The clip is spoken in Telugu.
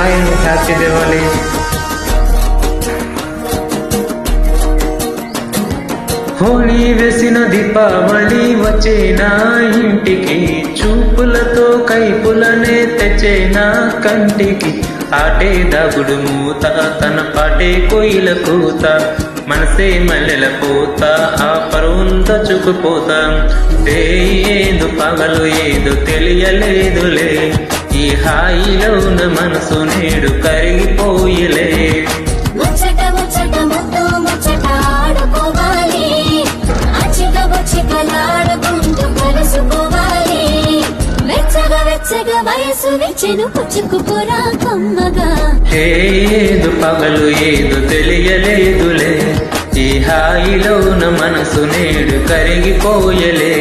హాయ్ అండి, హ్యాపీ దివాళీ. హోళీ వేసిన దీపావళి వచ్చేనా ఇంటికి, చూపులతో కైపులనే తెచ్చేనా కంటికి. ఆటే దాగుడు మూత, తన పాటే కోయిల కూత, మనసే మల్లెల పూత, ఆ పరువుంత చుకుపోతా. ఏదు పగలు ఏదో తెలియలేదులే, ఈ హాయిలోన మనసు నేడు కరిగిపోయిలే. ముచ్చట ముచ్చట ముద్దు ముచ్చట ఆడుకోవాలి, అచ్చిక బుచ్చికలాడుకుంటూ కలుసుకోవాలి. వెచ్చగా వెచ్చగా వయసు వెచ్చెను పుచ్చుకుపోరా కమ్మగా. ఏదు పగలు ఏదో తెలియలేదులే, ఈ హాయిలోన మనసు నేడు కరిగిపోయలే.